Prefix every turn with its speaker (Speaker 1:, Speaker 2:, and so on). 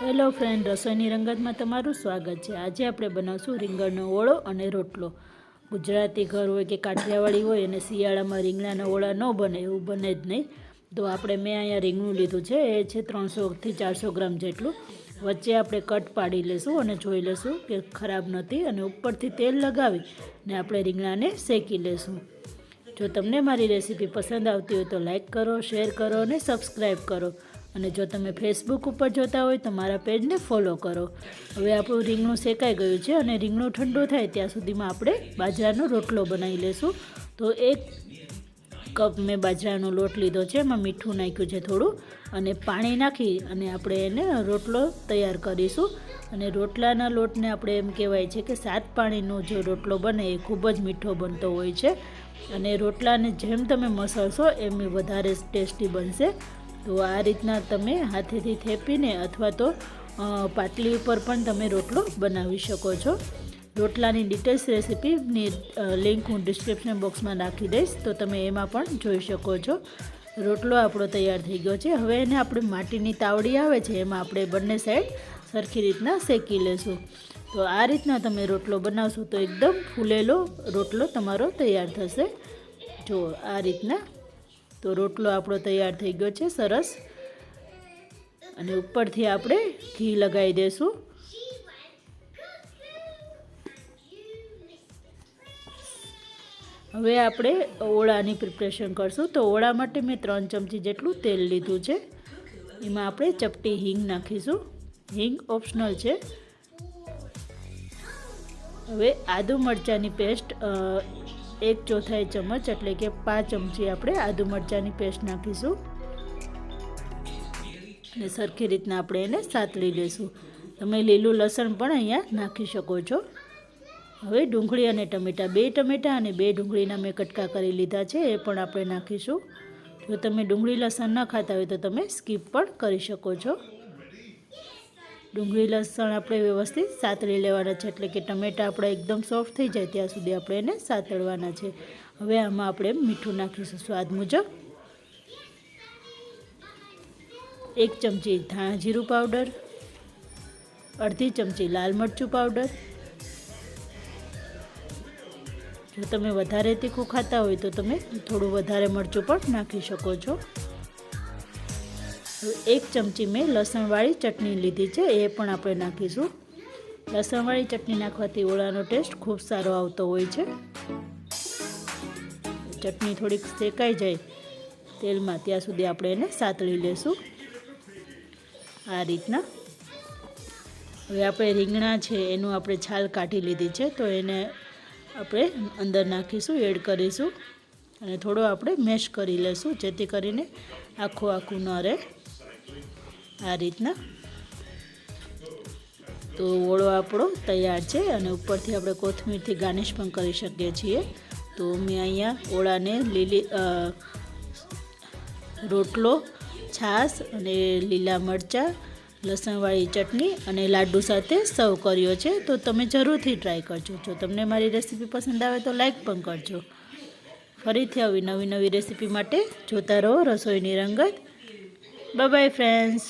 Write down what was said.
Speaker 1: Hello friend, રસોઈની રંગતમાં તમારું સ્વાગત છે। આજે આપણે બનાવશું રીંગણનો ઓળો અને રોટલો। ગુજરાતી ઘર હોય કે કાઠિયાવાડી હોય અને શિયાળામાં રીંગણાના ઓળા ન બને એવું બને જ નહીં। તો મેં અહીંયા રીંગણું લીધું છે, એ છે 300 થી 400 ગ્રામ જેટલું। વચ્ચે આપણે કટ પાડી લેશું અને જોઈ લેશું કે ખરાબ નથી, અને ઉપરથી તેલ લગાવી ને આપણે રીંગણાને શેકી લેશું। જો તમને મારી રેસીપી પસંદ આવતી હોય તો લાઈક કરો, શેર કરો અને સબસ્ક્રાઈબ કરો। અને જો તમે ફેસબુક ઉપર જોતા હોય તો મારા પેજને ફોલો કરો। હવે આપણું રીંગણું શેકાઈ ગયું છે અને રીંગણું ઠંડુ થાય ત્યાં સુધીમાં આપણે બાજરાનો રોટલો બનાવી લેશું। તો 1 કપ મેં બાજરાનો લોટ લીધો છે, એમાં મીઠું નાખ્યું છે થોડું, અને પાણી નાખી અને આપણે એને રોટલો તૈયાર કરીશું। અને રોટલાના લોટને આપણે એમ કહેવાય છે કે 7 પાણીનો જો રોટલો બને એ ખૂબ જ મીઠો બનતો હોય છે, અને રોટલાને જેમ તમે મસળશો એમ વધારે ટેસ્ટી બનશે। તો આ રીતના તમે હાથેથી થેપીને અથવા તો પાટલી ઉપર પણ તમે રોટલો બનાવી શકો છો। રોટલાની ડિટેલ્સ રેસીપીની લિંક હું ડિસ્ક્રિપ્શન બોક્સમાં નાખી દઈશ, તો તમે એમાં પણ જોઈ શકો છો। રોટલો આપણો તૈયાર થઈ ગયો છે। હવે એને આપણે માટીની તાવડી આવે છે એમાં આપણે બંને સાઈડ સરખી રીતના શેકી લેશું। તો આ રીતના તમે રોટલો બનાવશો તો એકદમ ફૂલેલો રોટલો તમારો તૈયાર થશે। જો આ રીતના તો રોટલો આપણો તૈયાર થઈ ગયો છે સરસ, અને ઉપરથી આપણે ઘી લગાવી દઈશું। હવે આપણે ઓળાની પ્રિપરેશન કરશું। તો ઓળા માટે મેં 3 ચમચી જેટલું તેલ લીધું છે, એમાં આપણે ચપટી હિંગ નાખીશું। હિંગ ઓપ્શનલ છે। હવે આદુ મરચાંની પેસ્ટ 1/4 ચમચ એટલે કે 5 ચમચી આપણે આદુ મરચાંની પેસ્ટ નાખીશું, અને સરખી રીતના આપણે એને સાતળી લઈશું। તમે લીલું લસણ પણ અહીંયા નાખી શકો છો। હવે ડુંગળી અને ટમેટાં, 2 ટમેટાં અને 2 ડુંગળીના મેં કટકા કરી લીધા છે, એ પણ આપણે નાખીશું। જો તમે ડુંગળી લસણ ન ખાતા હોય તો તમે સ્કીપ પણ કરી શકો છો। ડુંગળી લસણ આપણે વ્યવસ્થિત સાતળી લેવાના છે, એટલે કે ટમેટાં આપણે એકદમ સોફ્ટ થઈ જાય ત્યાં સુધી આપણે એને સાતળવાના છે। હવે આમાં આપણે મીઠું નાખીશું સ્વાદ મુજબ, 1 ચમચી ધાણા જીરું પાવડર, અડધી ચમચી લાલ મરચું પાવડર। જો તમે વધારે તીખું ખાતા હોય તો તમે થોડું વધારે મરચું પણ નાખી શકો છો। 1 ચમચી મેં લસણવાળી ચટણી લીધી છે, એ પણ આપણે નાખીશું। લસણવાળી ચટણી નાખવાથી ઓળાનો ટેસ્ટ ખૂબ સારો આવતો હોય છે। ચટણી થોડીક શેકાઈ જાય તેલમાં ત્યાં સુધી આપણે એને સાતળી લેશું આ રીતના। હવે આપણે રીંગણા છે એનું આપણે છાલ કાઢી લીધી છે, તો એને આપણે અંદર નાખીશું, એડ કરીશું, અને થોડો આપણે મેશ કરી લેશું જેથી કરીને આખું ન રહે આ રીતના। તો ઓળો આપણો તૈયાર છે, અને ઉપરથી આપણે કોથમીરથી ગાર્નિશ પણ કરી શકીએ છીએ। તો મેં અહીંયા ઓળાને રોટલો, છાશ અને લીલા મરચાં, લસણવાળી ચટણી અને લાડુ સાથે સર્વ કર્યો છે। તો તમે જરૂરથી ટ્રાય કરજો। જો તમને મારી રેસીપી પસંદ આવે તો લાઈક પણ કરજો। ફરીથી આવી નવી રેસીપી માટે જોતા રહો રસોઈની રંગત। Bye bye friends.